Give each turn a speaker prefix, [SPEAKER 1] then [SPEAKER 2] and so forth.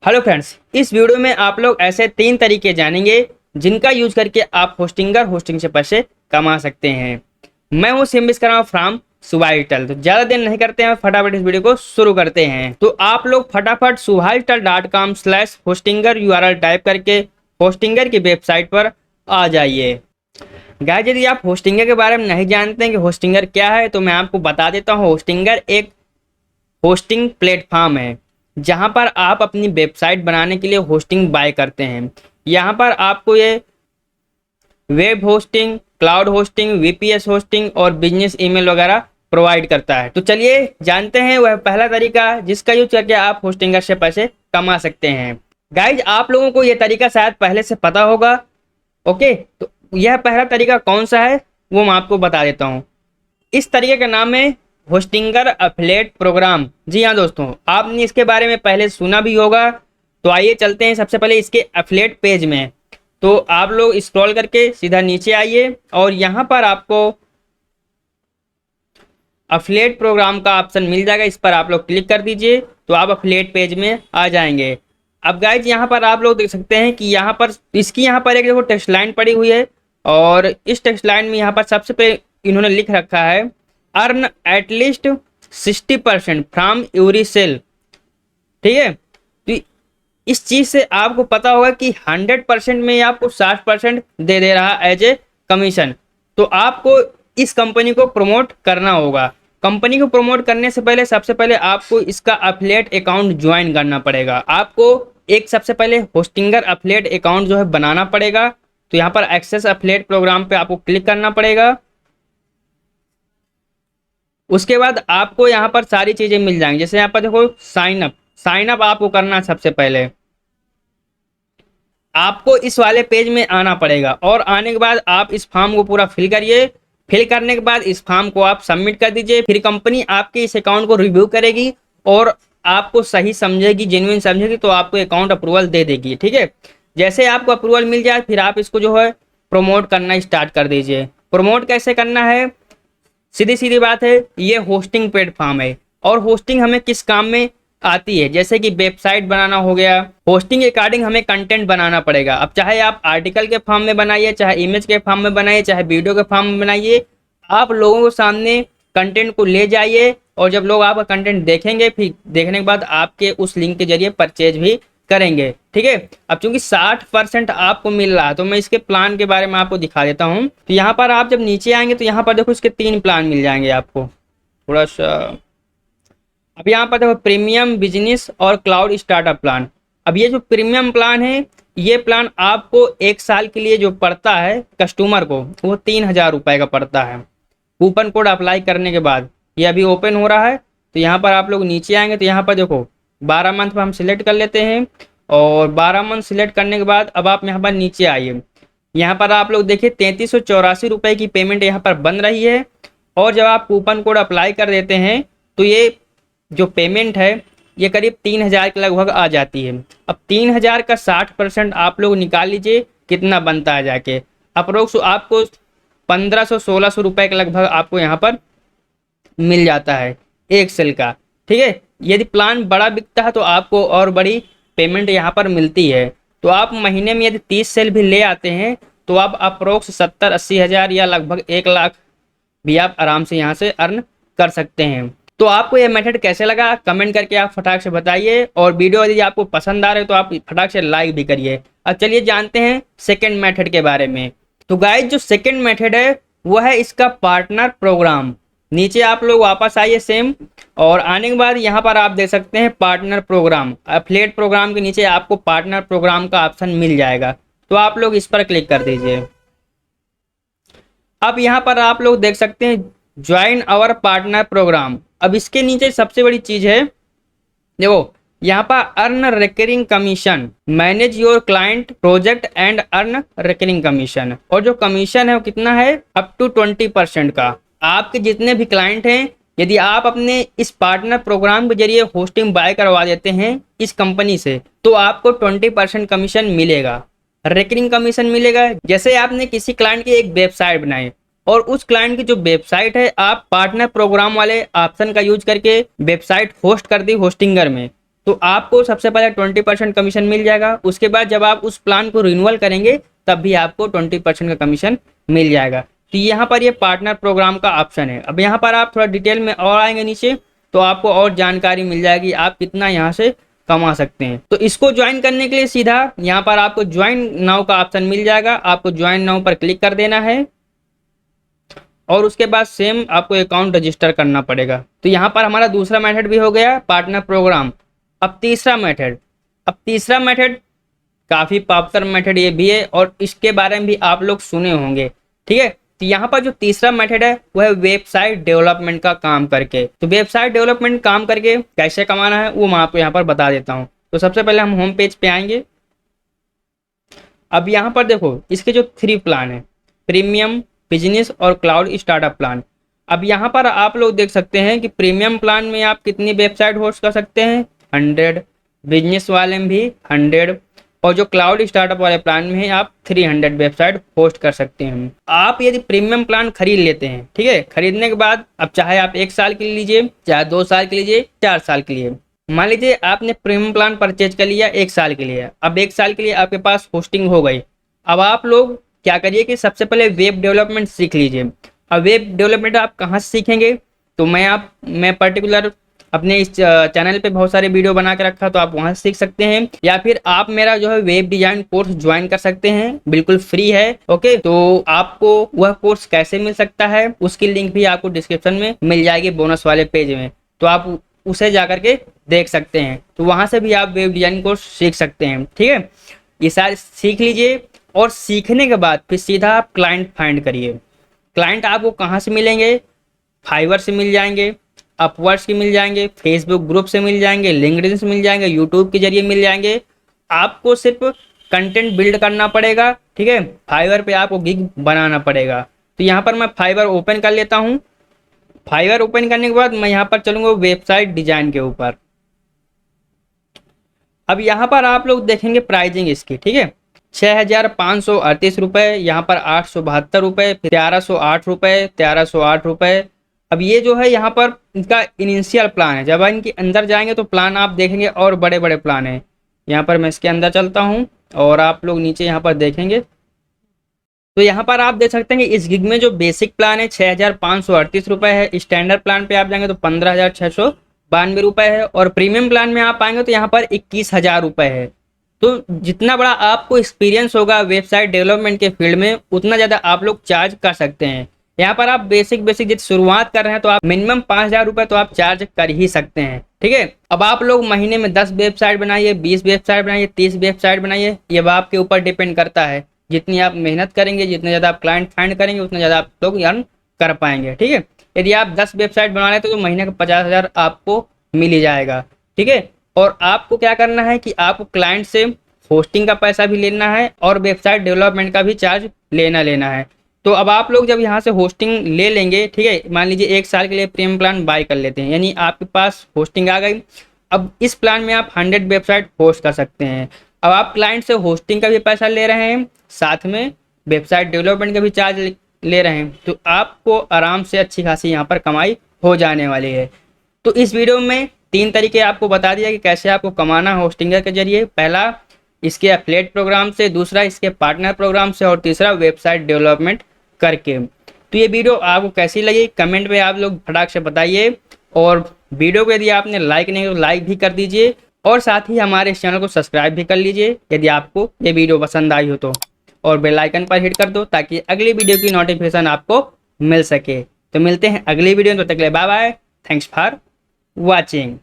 [SPEAKER 1] Hello friends, इस video में आप लोग ऐसे 3 तरीके जानेंगे जिनका यूज करके आप होस्टिंग से पैसे कमा सकते हैं। मैं हूं सिम्बिस कर रहा हूं फ्रॉम सुभाडिजिटल। तो ज्यादा देर नहीं करते हैं, फटाफट इस वीडियो को शुरू करते हैं। तो आप लोग फटाफट subajital.com/hostinger URL टाइप करके होस्टिंगर की वेबसाइट पर आ जाइए। गाइस, यदि आप होस्टिंगर के बारे में नहीं जानते हैं कि होस्टिंगर क्या है, तो मैं आपको बता देता हूँ। होस्टिंगर एक होस्टिंग प्लेटफॉर्म है जहां पर आप अपनी वेबसाइट बनाने के लिए होस्टिंग बाय करते हैं। यहां पर आपको ये web hosting, cloud hosting, VPS hosting और बिजनेस ईमेल वगैरह प्रोवाइड करता है। तो चलिए जानते हैं वह पहला तरीका जिसका यूज करके आप होस्टिंगर से पैसे कमा सकते हैं। गाइज, आप लोगों को यह तरीका शायद पहले से पता होगा। ओके, तो यह पहला तरीका कौन सा है वो मैं आपको बता देता हूँ। इस तरीके का नाम है होस्टिंगर एफिलिएट प्रोग्राम। जी हाँ दोस्तों, आपने इसके बारे में पहले सुना भी होगा। तो आइए चलते हैं सबसे पहले इसके एफिलिएट पेज में। तो आप लोग स्क्रॉल करके सीधा नीचे आइए और यहाँ पर आपको एफिलिएट प्रोग्राम का ऑप्शन मिल जाएगा। इस पर आप लोग क्लिक कर दीजिए तो आप एफिलिएट पेज में आ जाएंगे। अब गाइज, यहाँ पर आप लोग देख सकते हैं कि यहाँ पर एक देखो टेक्स्ट लाइन पड़ी हुई है और इस टेक्स्ट लाइन में यहाँ पर सबसे पहले इन्होंने लिख रखा है अर्न एटलीस्ट 60% फ्रॉम एवरी सेल। ठीक है, तो इस चीज से आपको पता होगा कि 100% में आपको 60% दे रहा एज ए कमीशन। तो आपको इस कंपनी को प्रमोट करना होगा। कंपनी को प्रमोट करने से पहले सबसे पहले आपको इसका एफिलिएट अकाउंट ज्वाइन करना पड़ेगा। आपको एक सबसे पहले होस्टिंगर एफिलिएट अकाउंट जो है बनाना पड़ेगा। तो यहाँ पर एक्सेस एफिलिएट प्रोग्राम पे आपको क्लिक करना पड़ेगा। उसके बाद आपको यहाँ पर सारी चीजें मिल जाएंगी। जैसे यहाँ पर देखो साइन अप आपको करना है। सबसे पहले आपको इस वाले पेज में आना पड़ेगा और आने के बाद आप इस फॉर्म को पूरा फिल करिए। फिल करने के बाद इस फॉर्म को आप सबमिट कर दीजिए। फिर कंपनी आपके इस अकाउंट को रिव्यू करेगी और आपको सही समझेगी, जेन्युइन समझेगी, तो आपको अकाउंट अप्रूवल दे देगी। ठीक है, जैसे आपको अप्रूवल मिल जाए फिर आप इसको जो है प्रमोट करना स्टार्ट कर दीजिए। प्रमोट कैसे करना है, सीधी सीधी बात है, ये होस्टिंग प्लेटफॉर्म है और होस्टिंग हमें किस काम में आती है, जैसे कि वेबसाइट बनाना हो गया। होस्टिंग के अकॉर्डिंग हमें कंटेंट बनाना पड़ेगा। अब चाहे आप आर्टिकल के फॉर्म में बनाइए, चाहे इमेज के फॉर्म में बनाइए, चाहे वीडियो के फॉर्म में बनाइए, आप लोगों के सामने कंटेंट को ले जाइए और जब लोग आपका कंटेंट देखेंगे फिर देखने के बाद आपके उस लिंक के जरिए परचेज भी करेंगे। ठीक है, अब चूंकि 60% आपको मिल रहा है तो मैं इसके प्लान के बारे में आपको दिखा देता हूँ। तो यहाँ पर आप जब नीचे आएंगे तो यहाँ पर देखो इसके 3 प्लान मिल जाएंगे आपको। थोड़ा सा अब यहाँ पर देखो प्रीमियम, बिजनेस और क्लाउड स्टार्टअप प्लान। अब ये जो प्रीमियम प्लान है, ये प्लान आपको 1 साल के लिए जो पड़ता है कस्टमर को, वो 3000 रुपये का पड़ता है कूपन कोड अप्लाई करने के बाद। ये अभी ओपन हो रहा है। तो यहाँ पर आप लोग नीचे आएंगे तो यहाँ पर देखो 12 मंथ पर हम सिलेक्ट कर लेते हैं और 12 मंथ सिलेक्ट करने के बाद अब आप यहाँ पर नीचे आइए। यहाँ पर आप लोग देखिए 3384 रुपये की पेमेंट यहाँ पर बन रही है और जब आप कूपन कोड अप्लाई कर देते हैं तो ये जो पेमेंट है ये करीब 3000 के लगभग आ जाती है। अब 3000 का 60% आप लोग निकाल लीजिए कितना बनता है जाके। अप्रोक्स आपको 1500-1600 रुपये के लगभग आपको यहाँ पर मिल जाता है एक सेल का। ठीक है, यदि प्लान बड़ा बिकता है तो आपको और बड़ी पेमेंट यहाँ पर मिलती है। तो आप महीने में यदि 30 सेल भी ले आते हैं तो आप अप्रोक्स 70-80 हज़ार या लगभग 1 लाख भी आप आराम से यहाँ से अर्न कर सकते हैं। तो आपको यह मेथड कैसे लगा कमेंट करके आप फटाक से बताइए और वीडियो यदि आपको पसंद आ रहे तो आप फटाक से लाइक भी करिए। अब चलिए जानते हैं सेकेंड मेथड के बारे में। तो गाइज, जो सेकेंड मेथड है वो है इसका पार्टनर प्रोग्राम। नीचे आप लोग वापस आइए सेम और आने के बाद यहाँ पर आप देख सकते हैं पार्टनर प्रोग्राम। एफिलिएट प्रोग्राम के नीचे आपको पार्टनर प्रोग्राम का ऑप्शन मिल जाएगा। तो आप लोग इस पर क्लिक कर दीजिए। अब यहाँ पर आप लोग देख सकते हैं ज्वाइन आवर पार्टनर प्रोग्राम। अब इसके नीचे सबसे बड़ी चीज है, देखो यहाँ पर earn recurring commission, manage your client project and earn recurring commission. और जो कमीशन है वो कितना है, अप टू 20% का। आपके जितने भी क्लाइंट हैं, यदि आप अपने इस पार्टनर प्रोग्राम के जरिए होस्टिंग बाय करवा देते हैं इस कंपनी से तो आपको 20% कमीशन मिलेगा, रिकरिंग कमीशन मिलेगा। जैसे आपने किसी क्लाइंट की एक वेबसाइट बनाई और उस क्लाइंट की जो वेबसाइट है आप पार्टनर प्रोग्राम वाले ऑप्शन का यूज करके वेबसाइट होस्ट कर दी होस्टिंगर में, तो आपको सबसे पहले 20% कमीशन मिल जाएगा। उसके बाद जब आप उस प्लान को रिन्यूअल करेंगे तब भी आपको 20% का कमीशन मिल जाएगा। तो यहाँ पर ये पार्टनर प्रोग्राम का ऑप्शन है। अब यहाँ पर आप थोड़ा डिटेल में और आएंगे नीचे तो आपको और जानकारी मिल जाएगी आप कितना यहाँ से कमा सकते हैं। तो इसको ज्वाइन करने के लिए सीधा यहाँ पर आपको ज्वाइन नाउ का ऑप्शन मिल जाएगा। आपको ज्वाइन नाउ पर क्लिक कर देना है और उसके बाद सेम आपको अकाउंट रजिस्टर करना पड़ेगा। तो यहाँ पर हमारा दूसरा मेथड भी हो गया पार्टनर प्रोग्राम। अब तीसरा मेथड काफ़ी पॉपुलर मेथड ये भी है और इसके बारे में भी आप लोग सुने होंगे, ठीक है। तो यहाँ पर जो तीसरा मेथड है वो है वेबसाइट डेवलपमेंट का काम करके। तो वेबसाइट डेवलपमेंट काम करके कैसे कमाना है वो मैं आपको यहाँ पर बता देता हूँ। तो सबसे पहले हम होम पेज पे आएंगे। अब यहाँ पर देखो इसके जो 3 प्लान है, प्रीमियम, बिजनेस और क्लाउड स्टार्टअप प्लान। अब यहाँ पर आप लोग देख सकते हैं कि प्रीमियम प्लान में आप कितनी वेबसाइट होस्ट कर सकते हैं, 100, बिजनेस वाले में भी 100 और जो क्लाउड स्टार्टअप वाले प्लान में है आप 300 वेबसाइट होस्ट कर सकते हैं। आप यदि प्रीमियम प्लान खरीद लेते हैं, ठीक है, खरीदने के बाद अब चाहे आप 1 साल के लिए लीजिए, चाहे 2 साल के लीजिए, 4 साल के लिए। मान लीजिए आपने प्रीमियम प्लान परचेज कर लिया 1 साल के लिए। अब 1 साल के लिए आपके पास होस्टिंग हो गई। अब आप लोग क्या करिए कि सबसे पहले वेब डेवलपमेंट सीख लीजिए। अब वेब डेवलपमेंट आप कहाँ से सीखेंगे, तो मैं पर्टिकुलर अपने इस चैनल पे बहुत सारे वीडियो बना के रखा, तो आप वहां से सीख सकते हैं या फिर आप मेरा जो है वेब डिजाइन कोर्स ज्वाइन कर सकते हैं, बिल्कुल फ्री है। ओके, तो आपको वह कोर्स कैसे मिल सकता है उसकी लिंक भी आपको डिस्क्रिप्शन में मिल जाएगी बोनस वाले पेज में, तो आप उसे जाकर के देख सकते हैं। तो वहां से भी आप वेब डिजाइन कोर्स सीख सकते हैं, ठीक है। ये सारे सीख लीजिए और सीखने के बाद फिर सीधा आप क्लाइंट फाइंड करिए। क्लाइंट आपको कहाँ से मिलेंगे, फाइवर से मिल जाएंगे, अपवर्ड्स की मिल जाएंगे, फेसबुक ग्रुप से मिल जाएंगे, लिंक्डइन से मिल जाएंगे, यूट्यूब के जरिए मिल जाएंगे। आपको सिर्फ कंटेंट बिल्ड करना पड़ेगा, ठीक है। फाइवर पे आपको गिग बनाना पड़ेगा। तो यहाँ पर मैं फाइवर ओपन कर लेता हूँ। फाइवर ओपन करने के बाद मैं यहाँ पर चलूंगा वेबसाइट डिजाइन के ऊपर। अब यहाँ पर आप लोग देखेंगे प्राइजिंग इसकी, ठीक है, 6,538 रुपये, यहाँ पर 872 रुपये, 1,308 रुपये, 1,308 रुपये। अब ये जो है यहाँ पर इनका इनिशियल प्लान है। जब इनके अंदर जाएंगे तो प्लान आप देखेंगे और बड़े बड़े प्लान हैं। यहाँ पर मैं इसके अंदर चलता हूँ और आप लोग नीचे यहाँ पर देखेंगे तो यहाँ पर आप देख सकते हैं कि इस गिग में जो बेसिक प्लान है 6,538 रुपये है। स्टैंडर्ड प्लान पे आप जाएंगे तो 15,692 रुपये है और प्रीमियम प्लान में आप आएंगे तो यहाँ पर 21,000 रुपये है। तो जितना बड़ा आपको एक्सपीरियंस होगा वेबसाइट डेवलपमेंट के फील्ड में उतना ज़्यादा आप लोग चार्ज कर सकते हैं। यहाँ पर आप बेसिक जब शुरुआत कर रहे हैं तो आप मिनिमम 5,000 रुपये तो आप चार्ज कर ही सकते हैं, ठीक है। अब आप लोग महीने में 10 वेबसाइट बनाइए, 20 वेबसाइट बनाइए, 30 वेबसाइट बनाइए, ये आपके ऊपर डिपेंड करता है। जितनी आप मेहनत करेंगे, जितने ज़्यादा आप क्लाइंट फाइंड करेंगे उतना ज़्यादा आप लोग अर्न कर पाएंगे, ठीक है। यदि आप 10 वेबसाइट बना रहे तो महीने का 50,000 आपको मिल ही जाएगा, ठीक है। और आपको क्या करना है कि आपको क्लाइंट से होस्टिंग का पैसा भी लेना है और वेबसाइट डेवलपमेंट का भी चार्ज लेना है। तो अब आप लोग जब यहाँ से होस्टिंग ले लेंगे, ठीक है, मान लीजिए 1 साल के लिए प्रीमियम प्लान बाय कर लेते हैं, यानी आपके पास होस्टिंग आ गई। अब इस प्लान में आप 100 वेबसाइट होस्ट कर सकते हैं। अब आप क्लाइंट से होस्टिंग का भी पैसा ले रहे हैं, साथ में वेबसाइट डेवलपमेंट का भी चार्ज ले रहे हैं, तो आपको आराम से अच्छी खासी यहाँ पर कमाई हो जाने वाली है। तो इस वीडियो में 3 तरीके आपको बता दिया कि कैसे आपको कमाना होस्टिंगर के जरिए। पहला इसके एफिलिएट प्रोग्राम से, दूसरा इसके पार्टनर प्रोग्राम से और तीसरा वेबसाइट डेवलपमेंट करके। तो ये वीडियो आपको कैसी लगी कमेंट में आप लोग फटाक से बताइए और वीडियो को यदि आपने लाइक नहीं तो लाइक भी कर दीजिए और साथ ही हमारे इस चैनल को सब्सक्राइब भी कर लीजिए यदि आपको ये वीडियो पसंद आई हो तो, और बेल आइकन पर हिट कर दो ताकि अगली वीडियो की नोटिफिकेशन आपको मिल सके। तो मिलते हैं अगली वीडियो में, तो तक के लिए bye bye, thanks for watching.